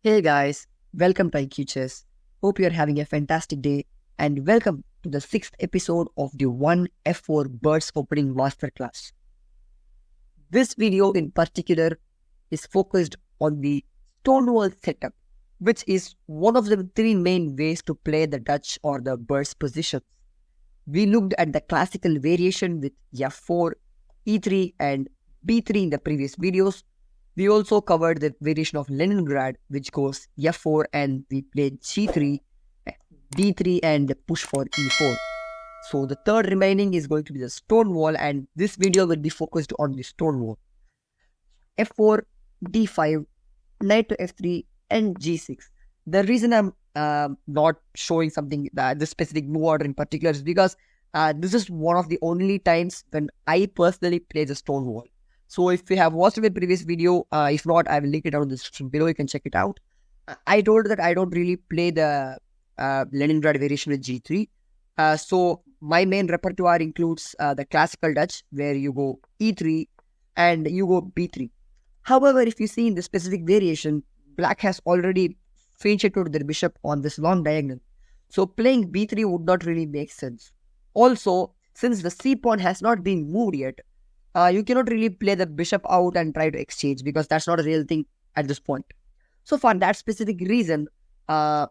Hey guys, welcome to IQ Chess. Hope you're having a fantastic day and welcome to the sixth episode of the 1F4 Birds Opening Masterclass. This video in particular is focused on the Stonewall setup, which is one of the three main ways to play the Dutch or the Birds positions. We looked at the classical variation with F4, E3 and B3 in the previous videos. We also covered the variation of Leningrad, which goes F4 and we played G3, D3 and push for E4. So the third remaining is going to be the Stonewall, and this video will be focused on the Stonewall. F4, D5, Knight to F3 and G6. The reason I'm not showing something, this specific move order in particular, is because this is one of the only times when I personally play the Stonewall. So if you have watched my previous video, if not, I will link it down in the description below. You can check it out. I told that I don't really play the Leningrad variation with G3. So my main repertoire includes the classical Dutch, where you go E3 and you go B3. However, if you see in the specific variation, Black has already featured their bishop on this long diagonal. So playing B3 would not really make sense. Also, since the C pawn has not been moved yet, you cannot really play the bishop out and try to exchange because that's not a real thing at this point. So for that specific reason, the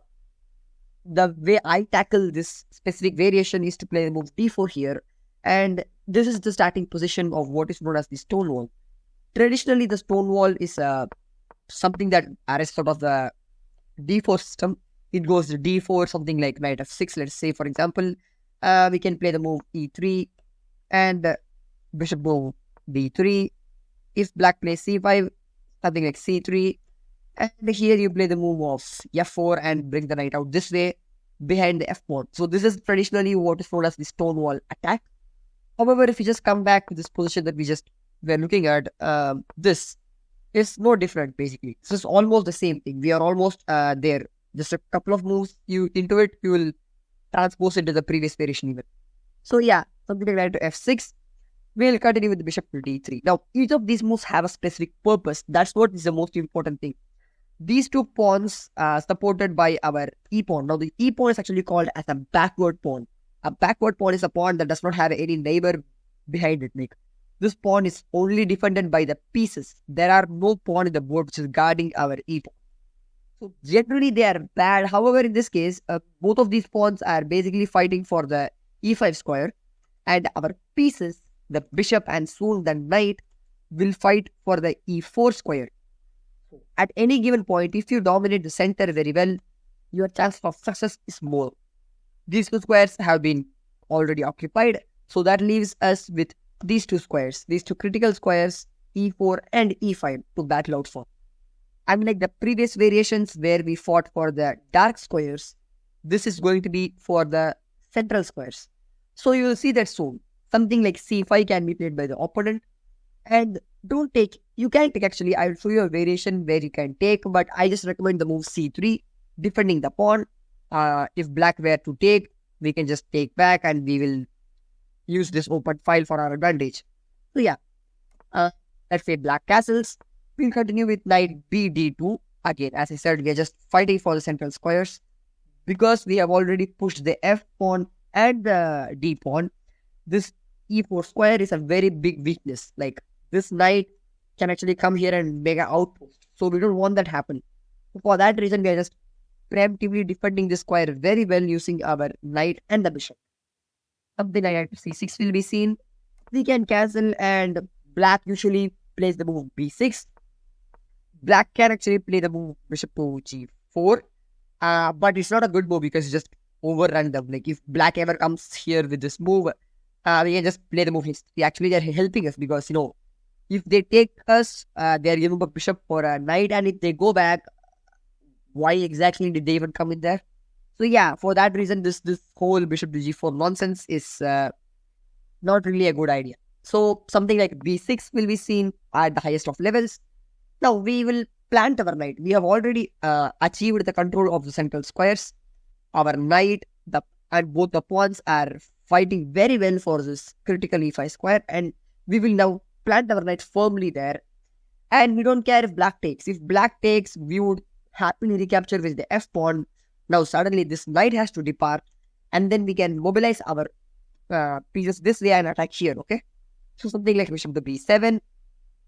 way I tackle this specific variation is to play the move D4 here. And this is the starting position of what is known as the Stonewall. Traditionally, the Stonewall is something that arises out of the D4 system. It goes to D4, something like Knight F6, let's say, for example. We can play the move E3 and bishop move B3. If Black plays C5, something like C3. And here you play the move of F4 and bring the knight out this way behind the F pawn. So this is traditionally what is known as the Stonewall attack. However, if you just come back to this position that we're looking at, this is no different basically. This is almost the same thing. We are almost there. Just a couple of moves into it, you will transpose into the previous variation even. So yeah, something like that to F6. We'll continue with the bishop to D3. Now, each of these moves have a specific purpose. That's what is the most important thing. These two pawns are supported by our E pawn. Now, the E pawn is actually called as a backward pawn. A backward pawn is a pawn that does not have any neighbor behind it. Like, this pawn is only defended by the pieces. There are no pawn in the board which is guarding our E pawn. So, generally, they are bad. However, in this case, both of these pawns are basically fighting for the E5 square. And our pieces, the bishop and soon the knight, will fight for the E4 square. At any given point, if you dominate the center very well, your chance of success is more. These two squares have been already occupied, so that leaves us with these two squares, these two critical squares, E4 and E5, to battle out for. Unlike the previous variations where we fought for the dark squares, this is going to be for the central squares. So you will see that soon. Something like C5 can be played by the opponent. And you can take actually, I will show you a variation where you can take, but I just recommend the move C3, defending the pawn. If Black were to take, we can just take back and we will use this open file for our advantage. So yeah, let's say Black castles. We'll continue with Knight BD2. Again, as I said, we are just fighting for the central squares. Because we have already pushed the F pawn and the D pawn, this E4 square is a very big weakness. Like, this knight can actually come here and make an outpost. So we don't want that happen. For that reason, we are just preemptively defending this square very well using our knight and the bishop. Something like C6 will be seen. We can cancel, and Black usually plays the move B6. Black can actually play the move bishop to G4. But it's not a good move because you just overrun them. Like, if Black ever comes here with this move, we can just play the move. Actually, they're helping us because, if they take us, they're giving a bishop for a knight, and if they go back, why exactly did they even come in there? So yeah, for that reason, this whole bishop to G4 nonsense is not really a good idea. So something like B6 will be seen at the highest of levels. Now we will plant our knight. We have already achieved the control of the central squares. Our knight and both the pawns are fighting very well for this critical E5 square, and we will now plant our knight firmly there. And we don't care if Black takes. If Black takes, we would happily recapture with the f pawn. Now suddenly this knight has to depart, and then we can mobilize our pieces this way and attack here. Okay, so something like bishop to b7,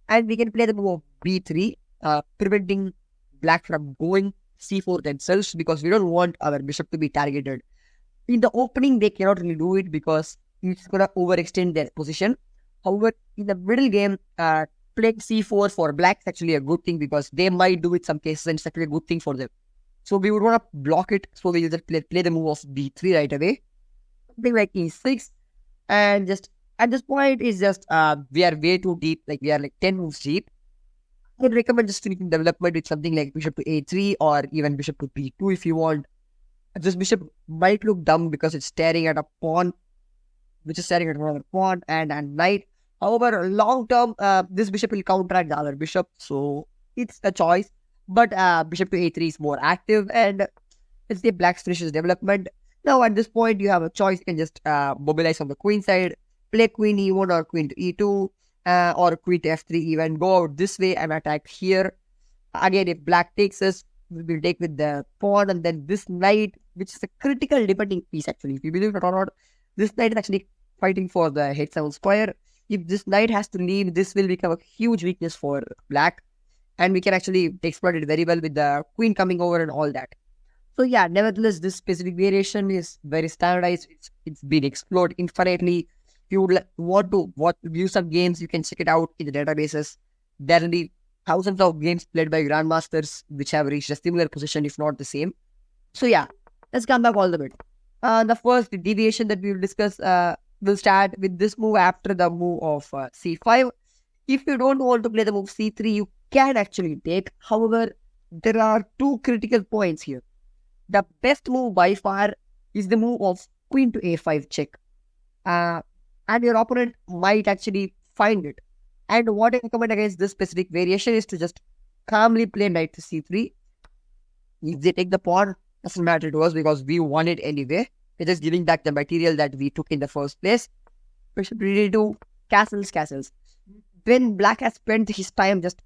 and we can play the move of b3, preventing black from going c4 themselves, because we don't want our bishop to be targeted. In the opening, they cannot really do it because it's gonna overextend their position. However, in the middle game, playing c4 for black is actually a good thing, because they might do it some cases and it's actually a good thing for them. So we would want to block it, so we just play the move of b3 right away. Something like e6, and just at this point is just we are way too deep, like we are like 10 moves deep. I would recommend just finishing development with something like bishop to a3 or even bishop to b2 if you want. This bishop might look dumb because it's staring at a pawn, which is staring at another pawn and a knight. However, long term, this bishop will counteract the other bishop, so it's a choice. But bishop to a3 is more active, and let's say black finishes development. Now at this point, you have a choice. You can just mobilize on the queen side, play queen e1 or queen to e2, or queen to f3 even. Go out this way and attack here. Again, if black takes us, we will take with the pawn, and then this knight, which is a critical defending piece actually. If you believe it or not, this knight is actually fighting for the h7 square. If this knight has to leave, this will become a huge weakness for black, and we can actually exploit it very well with the queen coming over and all that. So yeah, nevertheless, this specific variation is very standardized. It's been explored infinitely. If you would want to view some games, you can check it out in the databases. There will be thousands of games played by grandmasters which have reached a similar position, if not the same. So yeah, let's come back all the bit. The first deviation that we will discuss will start with this move after the move of c5. If you don't want to play the move c3, you can actually take. However, there are two critical points here. The best move by far is the move of queen to a5 check. And your opponent might actually find it. And what I recommend against this specific variation is to just calmly play knight to c3. If they take the pawn, doesn't matter to us because we won it anyway. We're just giving back the material that we took in the first place. Bishop d2, castles. When black has spent his time just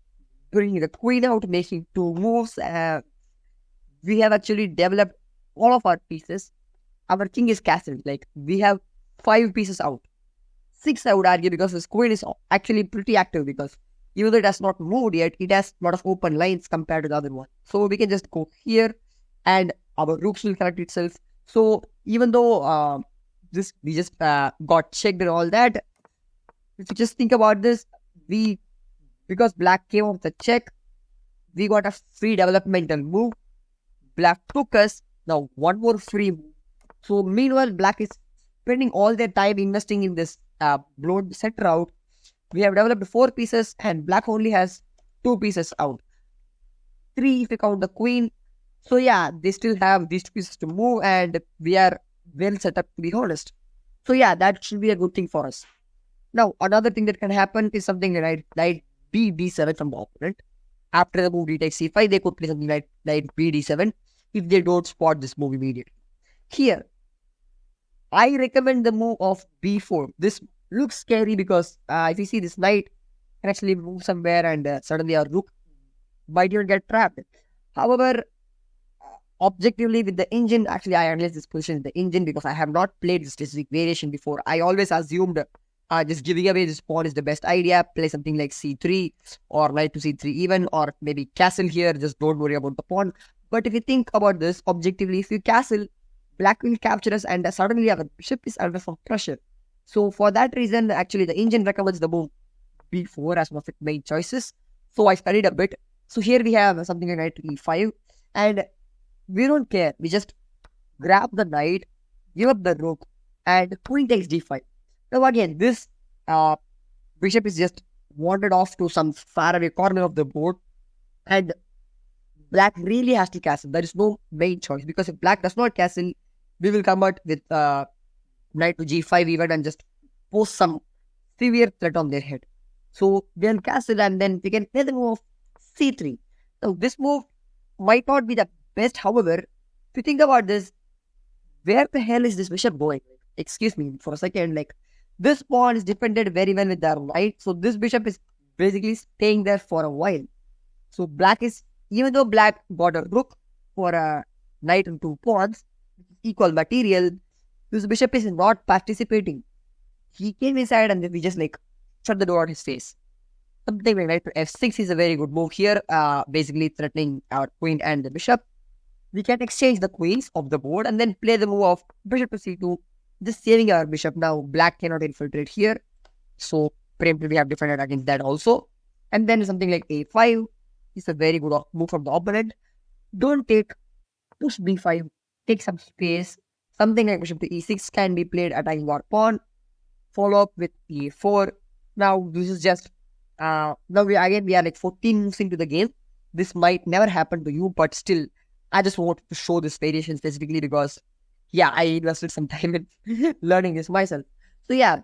bringing the queen out, making two moves, we have actually developed all of our pieces. Our king is castled. Like, we have 5 pieces out. 6, I would argue, because this queen is actually pretty active, because even though it has not moved yet, it has a lot of open lines compared to the other one. So we can just go here and our rooks will connect itself. So even though we just got checked and all that, if you just think about this, because black came off the check, we got a free developmental move. Black took us, now one more free move. So meanwhile, black is spending all their time investing in this blown center out. We have developed 4 pieces and black only has 2 pieces out. 3 if you count the queen. So yeah, they still have these 2 pieces to move, and we are well set up, to be honest. So yeah, that should be a good thing for us. Now, another thing that can happen is something like knight b d7 from the opponent. After the move d takes c5, they could play something like knight b d7 if they don't spot this move immediately. Here, I recommend the move of b4. This looks scary because if you see this knight can actually move somewhere, and suddenly our rook might even get trapped. However, objectively with the engine, actually I analyze this position in the engine because I have not played this specific variation before. I always assumed just giving away this pawn is the best idea. Play something like c3 or knight to c3 even, or maybe castle here. Just don't worry about the pawn. But if you think about this objectively, if you castle, black will capture us, and suddenly our bishop is under some pressure. So for that reason, actually the engine recommends the move b4 as one of its main choices. So I studied a bit. So here we have something like knight to e5, and we don't care. We just grab the knight, give up the rook, and queen takes d5. Now again, this bishop is just wandered off to some faraway corner of the board, and black really has to castle. There is no main choice, because if black does not castle, we will come out with knight to g5 even and just post some severe threat on their head. So they'll castle, and then we can play the move of c3. Now this move might not be the best. However, if you think about this, where the hell is this bishop going? Excuse me for a second. Like, this pawn is defended very well with their knight, so this bishop is basically staying there for a while. So black is even though black got a rook for a knight and 2 pawns, equal material, this bishop is not participating. He came inside and then we just like shut the door on his face. Something like knight to f6 is a very good move here, basically threatening our queen and the bishop. We can exchange the queens of the board and then play the move of bishop to c2, just saving our bishop. Now black cannot infiltrate here, so preemptively we have defended against that also. And then something like a5 is a very good move from the opponent. Don't take, push b5, take some space. Something like bishop to e6 can be played attacking our pawn. Follow up with e4. Now this is just now we are like 14 moves into the game. This might never happen to you, but still I just want to show this variation specifically because I invested some time in learning this myself. So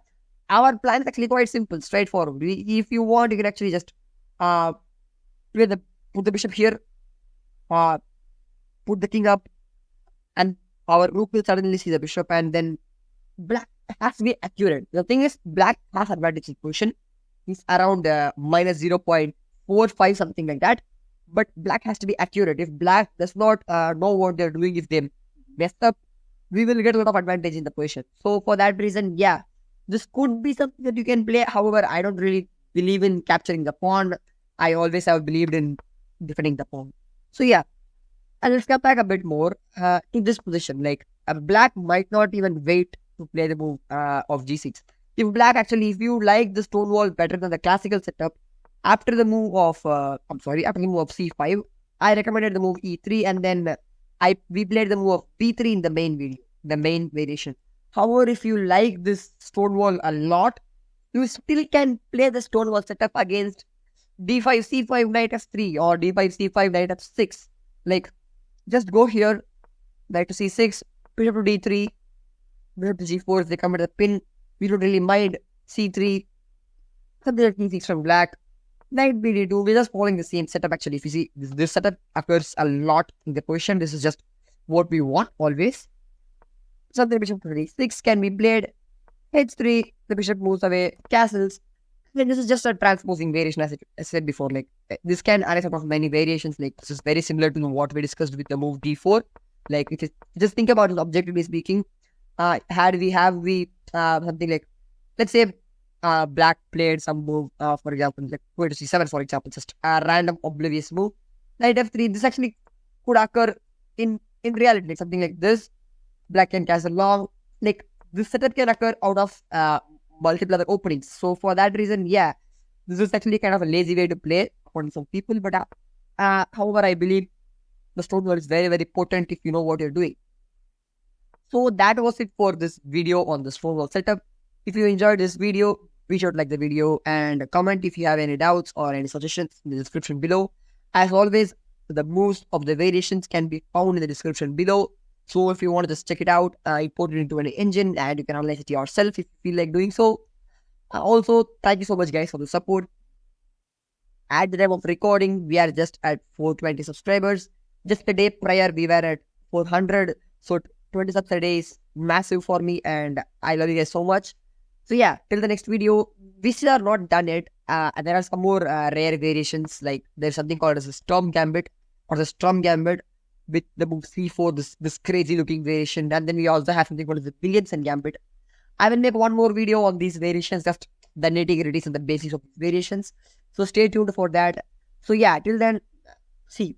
our plan is actually quite simple, straightforward. If you want, you can actually just put the bishop here, put the king up, and our rook will suddenly see the bishop, and then black has to be accurate. The thing is, black has advantage in position. It's around minus 0.45, something like that. But black has to be accurate. If black does not know what they're doing, if they mess up, we will get a lot of advantage in the position. So for that reason, this could be something that you can play. However, I don't really believe in capturing the pawn. I always have believed in defending the pawn. So and let's come back a bit more to this position. Like black might not even wait to play the move of g6. If you like the Stonewall better than the classical setup, after the move of c5, I recommended the move e3, and then we played the move of b3 in the main video, the main variation. However, if you like this Stonewall a lot, you still can play the Stonewall setup against d5, c5, knight f3, or d5, c5, knight f6. Like, just go here, knight to c6, bishop to d3, bishop to g4. If they come at the pin, we don't really mind. c3, something like e6 from black, knight bd2. We're just following the same setup actually. If you see, this setup occurs a lot in the position. This is just what we want always. Something bishop to d6 can be played. h3, the bishop moves away, castles. Then this is just a transposing variation, as I said before. Like, this can arise out of many variations. Like, this is very similar to what we discussed with the move d4. Like, just think about it objectively speaking. Had we something like, let's say black played some move, for example, like going to c7, for example, just a random oblivious move, knight f3. This actually could occur in reality, like something like this. Black can castle long. Like, this setup can occur out of multiple other openings. So for that reason, this is actually kind of a lazy way to play according to some people. But however, I believe the Stonewall is very, very potent if you know what you're doing. So that was it for this video on the Stonewall setup. If you enjoyed this video, be sure to like the video and comment if you have any doubts or any suggestions in the description below. As always, the moves of the variations can be found in the description below. So if you want to just check it out, import it into an engine and you can analyze it yourself if you feel like doing so. Also, thank you so much guys for the support. At the time of recording, we are just at 420 subscribers. Just a day prior, we were at 400. So 20 subs a day is massive for me and I love you guys so much. So till the next video, we still are not done yet. And there are some more rare variations. Like there's something called as a Storm Gambit or the Storm Gambit with the move c4, this crazy looking variation. And then we also have something called as the Billions and Gambit. I will make one more video on these variations, just the nitty-gritties and the basics of these variations. So stay tuned for that. So till then, see you.